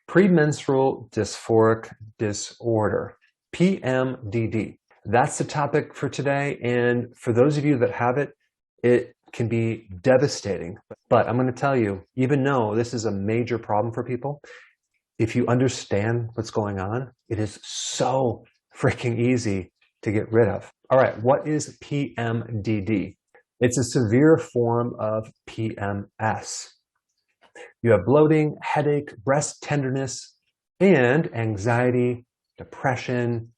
Premenstrual dysphoric disorder, PMDD. That's the topic for today. And for those of you that have it, it can be devastating. But I'm going to tell you, even though this is a major problem for people, if you understand what's going on, it is so freaking easy to get rid of. All right, what is PMDD? It's a severe form of PMS. You have bloating, headache, breast tenderness, and anxiety, depression,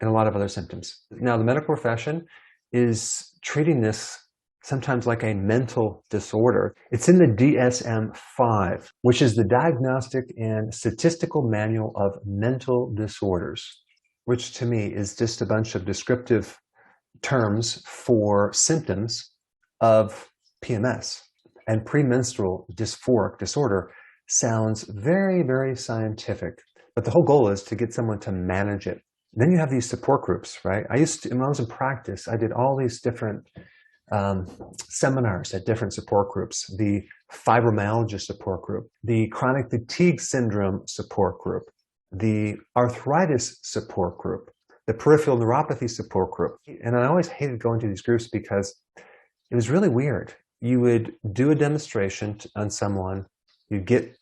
and a lot of other symptoms. Now, the medical profession is treating this sometimes like a mental disorder. It's in the DSM-5, which is the Diagnostic and Statistical Manual of Mental Disorders, which to me is just a bunch of descriptive terms for symptoms of PMS. And premenstrual dysphoric disorder sounds very, very scientific. But the whole goal is to get someone to manage it. Then you have these support groups, right? When I was in practice, I did all these different seminars at different support groups. The fibromyalgia support group, the chronic fatigue syndrome support group, the arthritis support group, the peripheral neuropathy support group. And I always hated going to these groups because it was really weird. You would do a demonstration on someone, you'd get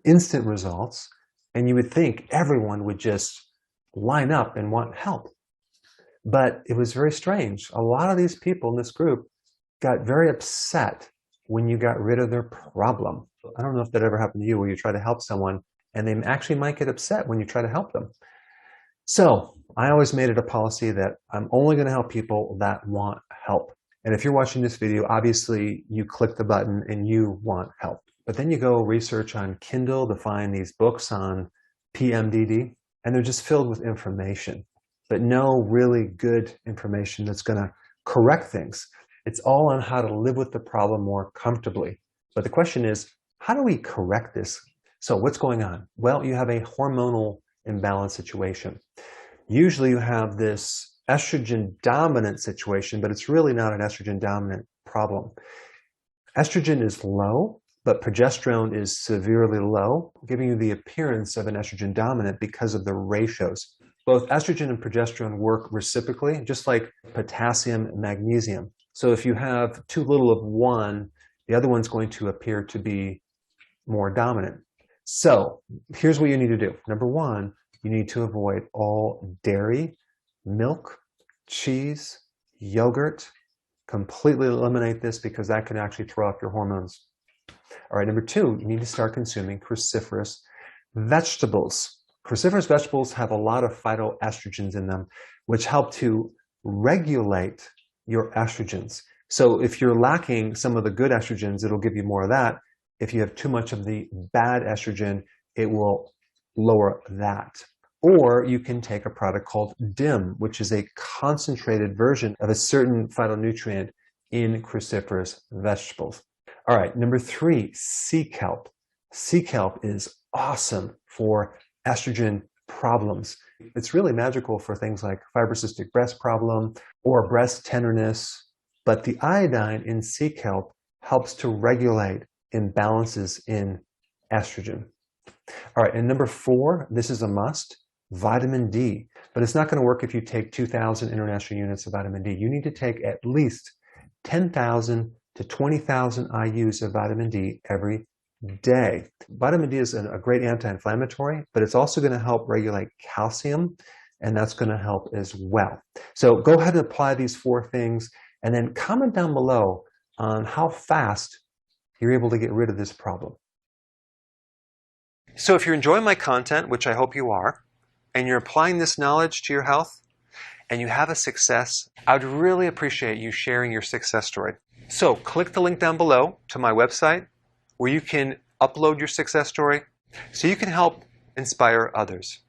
instant results, and you would think everyone would just line up and want help. But it was very strange. A lot of these people in this group got very upset when you got rid of their problem. I don't know if that ever happened to you, where you try to help someone and they actually might get upset when you try to help them. So I always made it a policy that I'm only going to help people that want help. And if you're watching this video, obviously you click the button and you want help. But then you go research on Kindle to find these books on PMDD, and they're just filled with information, but no really good information that's going to correct things. It's all on how to live with the problem more comfortably. But the question is, how do we correct this? So what's going on? Well, you have a hormonal imbalance situation. Usually you have this estrogen dominant situation, but it's really not an estrogen dominant problem. Estrogen is low, but progesterone is severely low, giving you the appearance of an estrogen dominant because of the ratios. Both estrogen and progesterone work reciprocally, just like potassium and magnesium. So if you have too little of one, the other one's going to appear to be more dominant. So here's what you need to do. Number one, you need to avoid all dairy, milk, cheese, yogurt. Completely eliminate this because that can actually throw off your hormones. All right, number two, you need to start consuming cruciferous vegetables. Cruciferous vegetables have a lot of phytoestrogens in them, which help to regulate your estrogens. So if you're lacking some of the good estrogens, it'll give you more of that. If you have too much of the bad estrogen, it will lower that. Or you can take a product called DIM, which is a concentrated version of a certain phytonutrient in cruciferous vegetables. All right, number three, sea kelp. Sea kelp is awesome for estrogen problems. It's really magical for things like fibrocystic breast problem or breast tenderness, but the iodine in sea kelp helps to regulate imbalances in estrogen. All right, and number four, this is a must, vitamin D. But it's not going to work if you take 2,000 international units of vitamin D. You need to take at least 10,000 to 20,000 IUs of vitamin D every day. Vitamin D is a great anti-inflammatory, but it's also going to help regulate calcium, and that's going to help as well. So go ahead and apply these four things, and then comment down below on how fast you're able to get rid of this problem. So if you're enjoying my content, which I hope you are, and you're applying this knowledge to your health, and you have a success, I would really appreciate you sharing your success story. So click the link down below to my website where you can upload your success story so you can help inspire others.